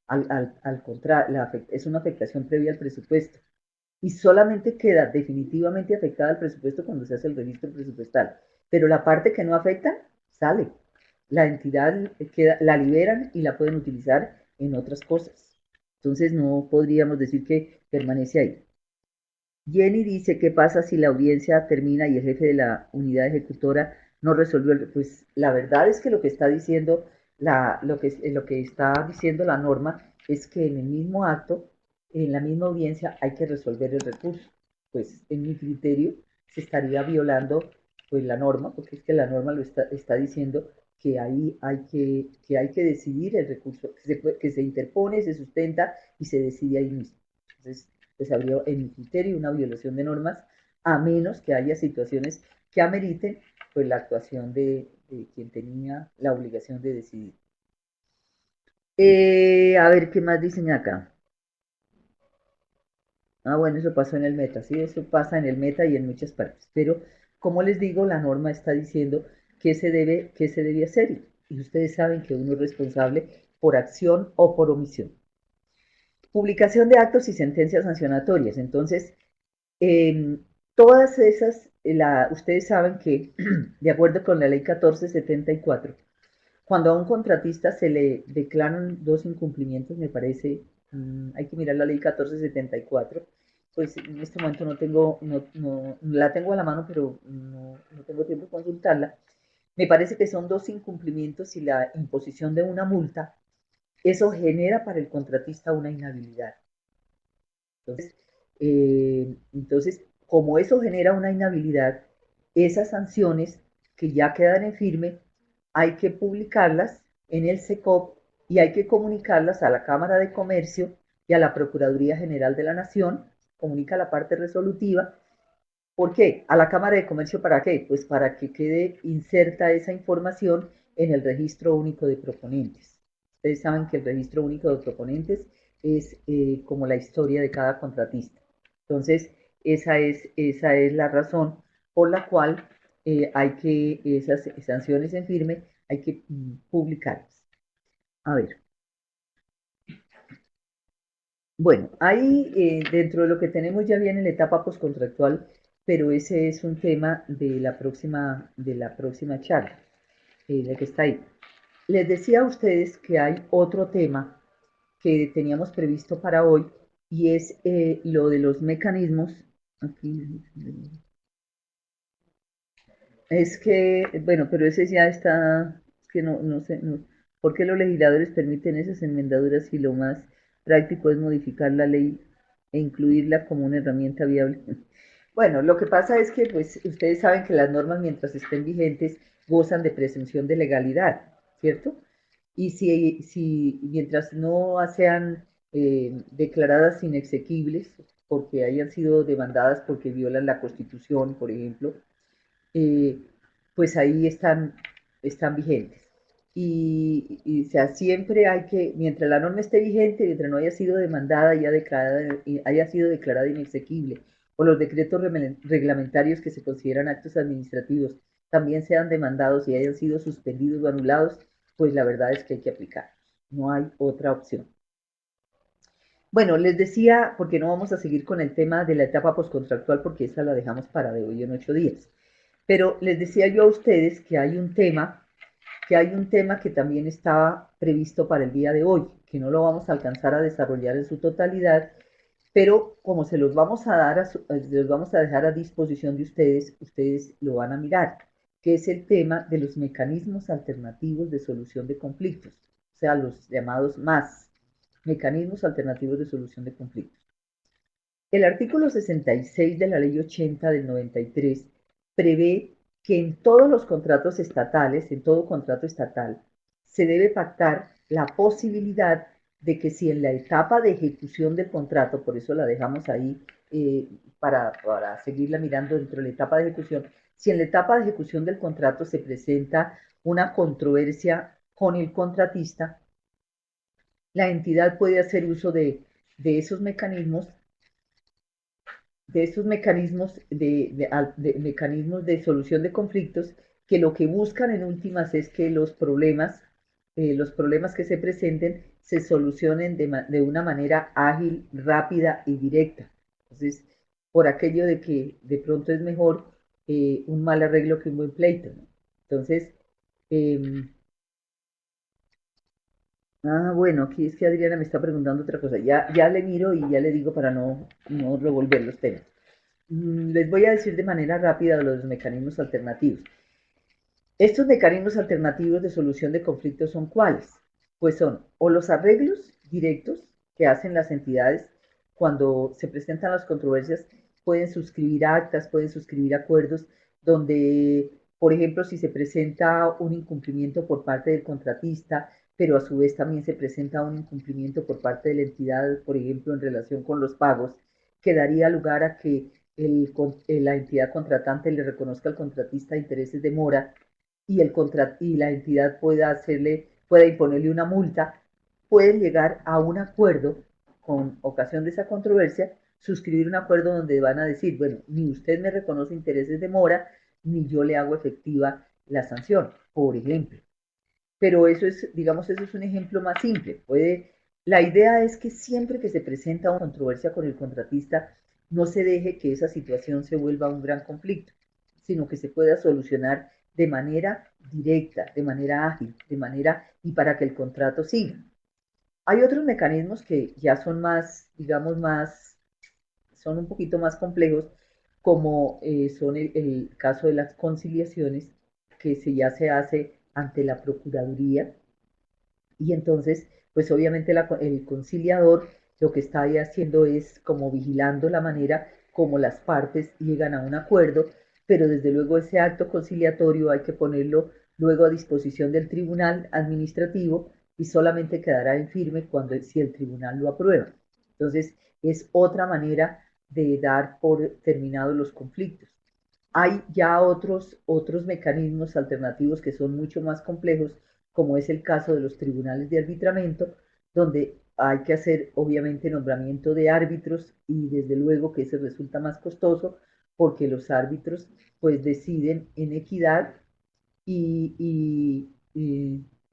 al contrato, es una afectación previa al presupuesto. Y solamente queda definitivamente afectada al presupuesto cuando se hace el registro presupuestal. Pero la parte que no afecta, sale. La entidad la liberan y la pueden utilizar en otras cosas. Entonces no podríamos decir que permanece ahí. Jenny dice, ¿qué pasa si la audiencia termina y el jefe de la unidad ejecutora no resolvió? Pues la verdad es que lo que está diciendo lo que está diciendo la norma es que en el mismo acto, en la misma audiencia, hay que resolver el recurso. Pues en mi criterio se estaría violando pues la norma, porque es que la norma está diciendo que ahí hay que decidir el recurso, que se interpone, se sustenta y se decide ahí mismo. Entonces, pues habría en mi criterio una violación de normas, a menos que haya situaciones que ameriten pues la actuación de quien tenía la obligación de decidir. A ver, ¿qué más dicen acá? Ah, bueno, eso pasó en el meta, sí, eso pasa en el meta y en muchas partes. Pero, como les digo, la norma está diciendo qué se debe hacer. Y ustedes saben que uno es responsable por acción o por omisión. Publicación de actos y sentencias sancionatorias. Entonces, todas esas, ustedes saben que, de acuerdo con la ley 1474, cuando a un contratista se le declaran dos incumplimientos, me parece, hay que mirar la ley 1474, pues en este momento no tengo, la tengo a la mano, pero no tengo tiempo de consultarla. Me parece que son dos incumplimientos y la imposición de una multa, eso genera para el contratista una inhabilidad. Entonces, como eso genera una inhabilidad, esas sanciones que ya quedan en firme, hay que publicarlas en el SECOP y hay que comunicarlas a la Cámara de Comercio y a la Procuraduría General de la Nación, comunica la parte resolutiva. ¿Por qué? A la Cámara de Comercio, ¿para qué? Pues para que quede inserta esa información en el Registro Único de Proponentes. Ustedes saben que el Registro Único de Proponentes es como la historia de cada contratista. Entonces, esa es la razón por la cual hay que, esas sanciones en firme, hay que publicarlas. A ver. Bueno, ahí dentro de lo que tenemos ya viene la etapa postcontractual, pero ese es un tema de la próxima charla, la que está ahí. Les decía a ustedes que hay otro tema que teníamos previsto para hoy y es lo de los mecanismos. Aquí, es que, bueno, pero ese ya está, es que no sé, ¿por qué los legisladores permiten esas enmendaduras y lo más práctico es modificar la ley e incluirla como una herramienta viable? Bueno, lo que pasa es que, pues, ustedes saben que las normas, mientras estén vigentes, gozan de presunción de legalidad, ¿cierto? Y si mientras no sean declaradas inexequibles, porque hayan sido demandadas porque violan la Constitución, por ejemplo, eh, pues ahí están vigentes. O sea, siempre hay que, mientras la norma esté vigente, mientras no haya sido demandada y haya sido declarada inexequible, o los decretos reglamentarios que se consideran actos administrativos también sean demandados y hayan sido suspendidos o anulados, pues la verdad es que hay que aplicar. No hay otra opción. Bueno, les decía, porque no vamos a seguir con el tema de la etapa postcontractual, porque esa la dejamos para de hoy en 8 días. Pero les decía yo a ustedes que hay un tema que también estaba previsto para el día de hoy, que no lo vamos a alcanzar a desarrollar en su totalidad, pero como se los vamos a dejar a disposición de ustedes, ustedes lo van a mirar, que es el tema de los mecanismos alternativos de solución de conflictos, o sea, los llamados MAS, mecanismos alternativos de solución de conflictos. El artículo 66 de la Ley 80 del 93 prevé que en todos los contratos estatales, en todo contrato estatal, se debe pactar la posibilidad de que si en la etapa de ejecución del contrato, por eso la dejamos ahí para seguirla mirando dentro de la etapa de ejecución, si en la etapa de ejecución del contrato se presenta una controversia con el contratista, la entidad puede hacer uso de esos mecanismos mecanismos de solución de conflictos que lo que buscan en últimas es que los problemas que se presenten se solucionen de una manera ágil, rápida y directa. Entonces, por aquello de que de pronto es mejor un mal arreglo que un buen pleito, ¿no? Entonces, eh, bueno, aquí es que Adriana me está preguntando otra cosa. Ya le miro y ya le digo para no revolver los temas. Les voy a decir de manera rápida los mecanismos alternativos. Estos mecanismos alternativos de solución de conflictos son cuáles? Pues son o los arreglos directos que hacen las entidades cuando se presentan las controversias, pueden suscribir actas, pueden suscribir acuerdos donde, por ejemplo, si se presenta un incumplimiento por parte del contratista, pero a su vez también se presenta un incumplimiento por parte de la entidad, por ejemplo, en relación con los pagos, que daría lugar a que la entidad contratante le reconozca al contratista intereses de mora y la entidad pueda imponerle una multa, pueden llegar a un acuerdo con ocasión de esa controversia, suscribir un acuerdo donde van a decir, bueno, ni usted me reconoce intereses de mora, ni yo le hago efectiva la sanción, por ejemplo. Pero eso es un ejemplo más simple. La idea es que siempre que se presenta una controversia con el contratista, no se deje que esa situación se vuelva un gran conflicto, sino que se pueda solucionar de manera directa, de manera ágil, y para que el contrato siga. Hay otros mecanismos que ya son más, digamos, son un poquito más complejos, como son el caso de las conciliaciones, que ya se hace ante la Procuraduría, y entonces, pues obviamente el conciliador lo que está ahí haciendo es como vigilando la manera como las partes llegan a un acuerdo, pero desde luego ese acto conciliatorio hay que ponerlo luego a disposición del tribunal administrativo y solamente quedará en firme cuando si el tribunal lo aprueba. Entonces, es otra manera de dar por terminados los conflictos. Hay ya otros mecanismos alternativos que son mucho más complejos, como es el caso de los tribunales de arbitramiento, donde hay que hacer obviamente nombramiento de árbitros y desde luego que ese resulta más costoso porque los árbitros pues deciden en equidad y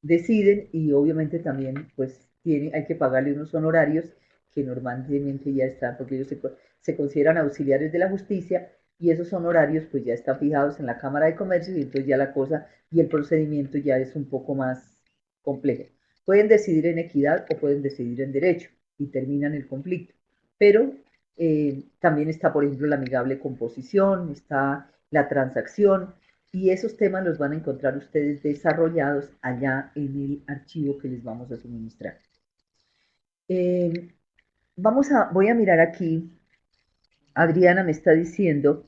deciden y obviamente también pues hay que pagarle unos honorarios que normalmente ya están, porque ellos se consideran auxiliares de la justicia y esos honorarios pues ya están fijados en la Cámara de Comercio y entonces ya la cosa y el procedimiento ya es un poco más complejo. Pueden decidir en equidad o pueden decidir en derecho y terminan el conflicto, pero también está, por ejemplo, la amigable composición, está la transacción, y esos temas los van a encontrar ustedes desarrollados allá en el archivo que les vamos a suministrar. Eh, voy a mirar aquí. Adriana me está diciendo,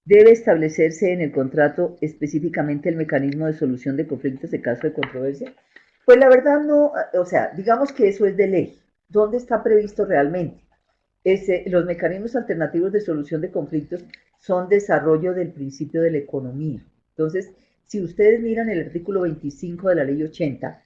debe establecerse en el contrato específicamente el mecanismo de solución de conflictos en caso de controversia. Pues la verdad no, o sea, digamos que eso es de ley. ¿Dónde está previsto realmente? Los mecanismos alternativos de solución de conflictos son desarrollo del principio de la economía. Entonces, si ustedes miran el artículo 25 de la ley 80,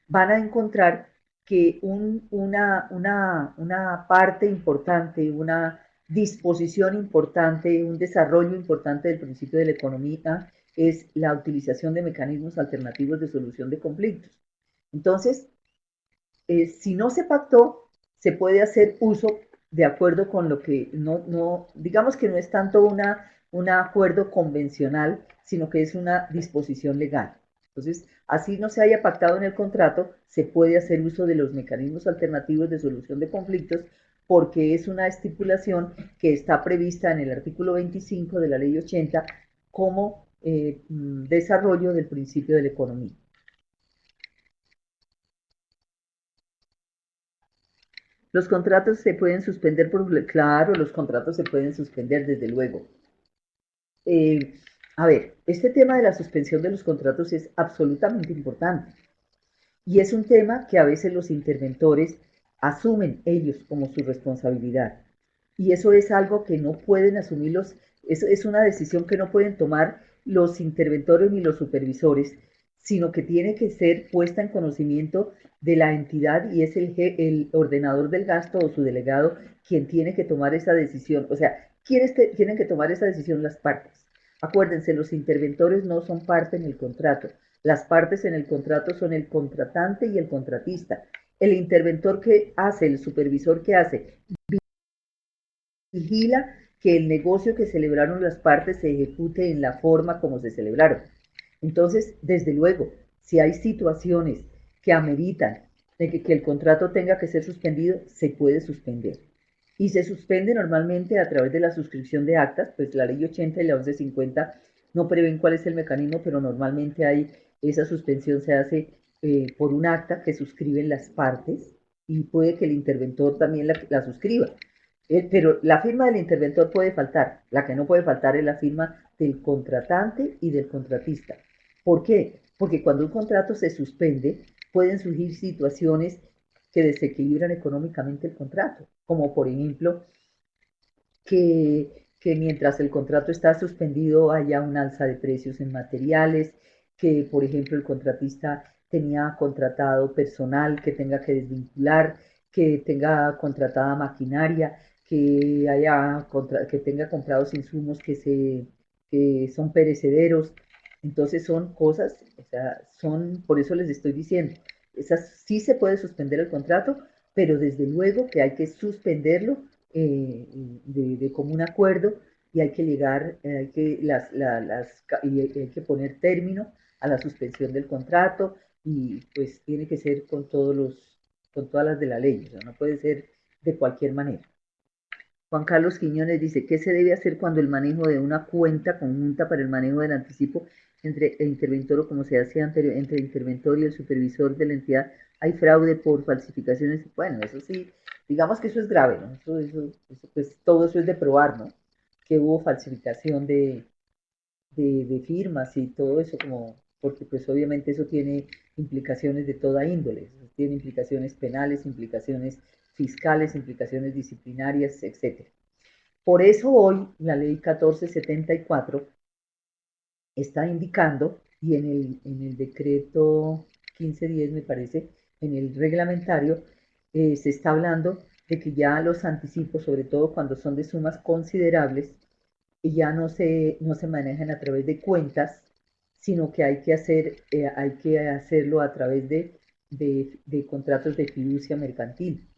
van a encontrar que una parte importante, una disposición importante, un desarrollo importante del principio de la economía es la utilización de mecanismos alternativos de solución de conflictos. Entonces, si no se pactó, se puede hacer uso de acuerdo con lo que digamos que no es tanto un acuerdo convencional, sino que es una disposición legal. Entonces, así no se haya pactado en el contrato, se puede hacer uso de los mecanismos alternativos de solución de conflictos porque es una estipulación que está prevista en el artículo 25 de la ley 80 como desarrollo del principio de la economía. Los contratos se pueden suspender claro, los contratos se pueden suspender desde luego. Eh, a ver, este tema de la suspensión de los contratos es absolutamente importante y es un tema que a veces los interventores asumen ellos como su responsabilidad. Y eso es algo que no pueden asumir es una decisión que no pueden tomar los interventores ni los supervisores, sino que tiene que ser puesta en conocimiento de la entidad y es el ordenador del gasto o su delegado quien tiene que tomar esa decisión. O sea, ¿quiénes tienen que tomar esa decisión? Las partes. Acuérdense, los interventores no son parte en el contrato. Las partes en el contrato son el contratante y el contratista. El interventor que hace, el supervisor que hace, vigila que el negocio que celebraron las partes se ejecute en la forma como se celebraron. Entonces, desde luego, si hay situaciones que ameritan de que el contrato tenga que ser suspendido, se puede suspender. Y se suspende normalmente a través de la suscripción de actas, pues la ley 80 y la 1150 no prevén cuál es el mecanismo, pero normalmente esa suspensión se hace por un acta que suscriben las partes y puede que el interventor también la suscriba. Pero la firma del interventor puede faltar. La que no puede faltar es la firma del contratante y del contratista. ¿Por qué? Porque cuando un contrato se suspende, pueden surgir situaciones que desequilibran económicamente el contrato, como por ejemplo que mientras el contrato está suspendido haya un alza de precios en materiales, que por ejemplo el contratista tenía contratado personal que tenga que desvincular, que tenga contratada maquinaria, que tenga comprados insumos que son perecederos. Entonces son cosas, o sea, por eso les estoy diciendo, sí se puede suspender el contrato, pero desde luego que hay que suspenderlo de común acuerdo y hay que llegar, hay que poner término a la suspensión del contrato y pues tiene que ser con todas las de la ley, o sea, no puede ser de cualquier manera. Juan Carlos Quiñones dice, ¿qué se debe hacer cuando el manejo de una cuenta conjunta para el manejo del anticipo entre el interventor o como se hacía anterior, entre el interventor y el supervisor de la entidad hay fraude por falsificaciones? Bueno, eso sí, digamos que eso es grave, ¿no? Pues todo eso es de probar, ¿no? Que hubo falsificación de firmas y todo eso, como, porque pues obviamente eso tiene implicaciones de toda índole, tiene implicaciones penales, implicaciones fiscales, implicaciones disciplinarias, etcétera. Por eso hoy la ley 1474 está indicando, y en el decreto 1510 me parece, en el reglamentario, se está hablando de que ya los anticipos, sobre todo cuando son de sumas considerables, ya no se manejan a través de cuentas, sino que hay que hacerlo a través de contratos de fiducia mercantil.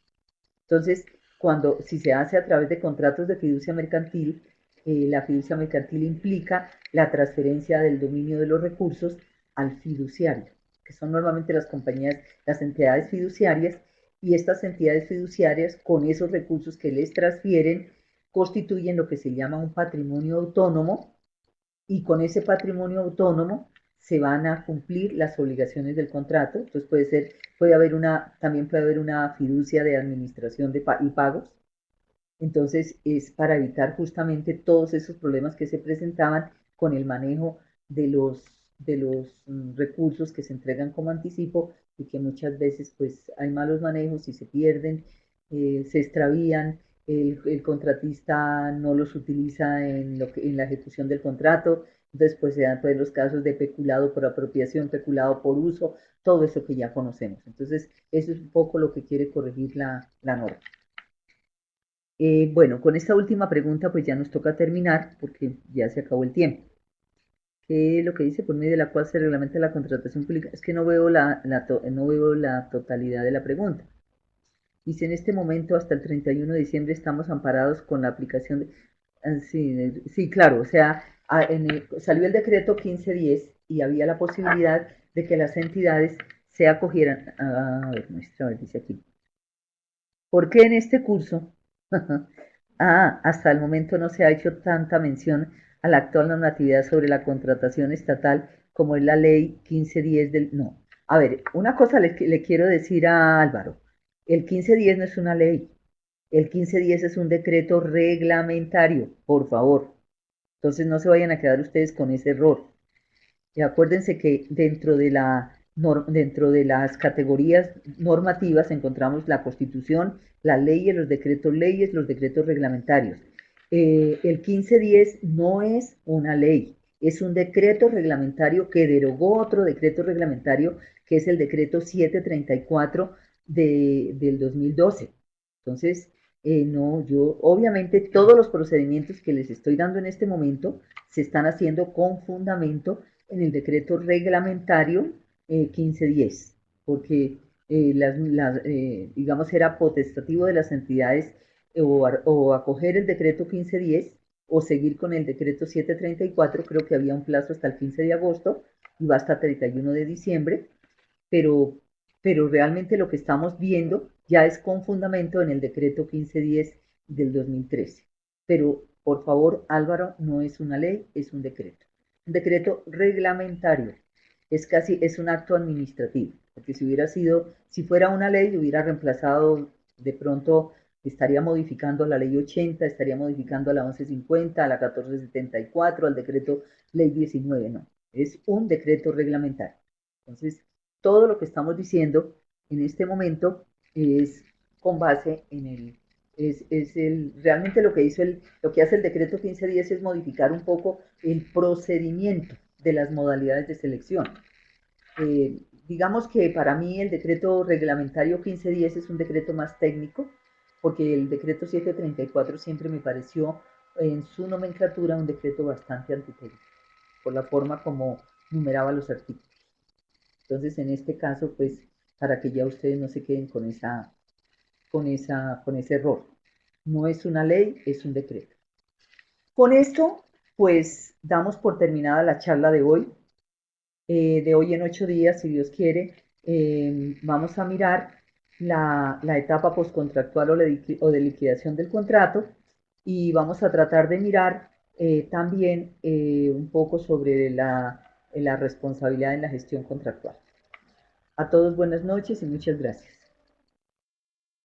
Entonces, si se hace a través de contratos de fiducia mercantil, la fiducia mercantil implica la transferencia del dominio de los recursos al fiduciario, que son normalmente las compañías, las entidades fiduciarias, y estas entidades fiduciarias, con esos recursos que les transfieren, constituyen lo que se llama un patrimonio autónomo, y con ese patrimonio autónomo se van a cumplir las obligaciones del contrato. Entonces también puede haber una fiducia de administración y pagos. Entonces es para evitar justamente todos esos problemas que se presentaban con el manejo de los recursos que se entregan como anticipo, y que muchas veces pues hay malos manejos y se pierden, se extravían, el contratista no los utiliza en la ejecución del contrato. Entonces pues se dan pues los casos de peculado por apropiación, peculado por uso, todo eso que ya conocemos. Entonces eso es un poco lo que quiere corregir la norma. Bueno, con esta última pregunta pues ya nos toca terminar porque ya se acabó el tiempo. ¿Qué es lo que dice? Por medio de la cual se reglamenta la contratación pública. Es que no veo la totalidad de la pregunta. Dice, en este momento, hasta el 31 de diciembre, estamos amparados con la aplicación de... Sí, sí, claro, o sea, salió el decreto 1510 y había la posibilidad de que las entidades se acogieran. A ver, muestra, a ver, dice aquí. ¿Por qué en este curso? Hasta el momento no se ha hecho tanta mención a la actual normatividad sobre la contratación estatal como es la ley 1510 del... No, a ver, una cosa le quiero decir a Álvaro. El 1510 no es una ley. El 1510 es un decreto reglamentario, por favor. Entonces no se vayan a quedar ustedes con ese error. Y acuérdense que dentro de las categorías normativas encontramos la Constitución, las leyes, los decretos leyes, los decretos reglamentarios. El 1510 no es una ley, es un decreto reglamentario que derogó otro decreto reglamentario, que es el decreto 734 del 2012. Entonces, no, obviamente todos los procedimientos que les estoy dando en este momento se están haciendo con fundamento en el decreto reglamentario 1510, porque digamos, era potestativo de las entidades o acoger el decreto 1510 o seguir con el decreto 734. Creo que había un plazo hasta el 15 de agosto y va hasta el 31 de diciembre, pero, pero realmente lo que estamos viendo ya es con fundamento en el decreto 1510 del 2013. Pero, por favor, Álvaro, no es una ley, es un decreto. Un decreto reglamentario. Es un acto administrativo, porque si fuera una ley, hubiera reemplazado, de pronto estaría modificando la ley 80, estaría modificando la 1150, a la 1474, al decreto ley 19, no. Es un decreto reglamentario. Entonces, todo lo que estamos diciendo en este momento es con base en realmente lo que hace el decreto 1510 es modificar un poco el procedimiento de las modalidades de selección. Digamos que para mí el decreto reglamentario 1510 es un decreto más técnico, porque el decreto 734 siempre me pareció en su nomenclatura un decreto bastante antitécnico, por la forma como numeraba los artículos. Entonces, en este caso, pues, para que ya ustedes no se queden con ese error. No es una ley, es un decreto. Con esto, pues, damos por terminada la charla de hoy. De hoy en 8 días, si Dios quiere, vamos a mirar la etapa postcontractual o de liquidación del contrato, y vamos a tratar de mirar también un poco sobre la responsabilidad en la gestión contractual. A todos buenas noches y muchas gracias.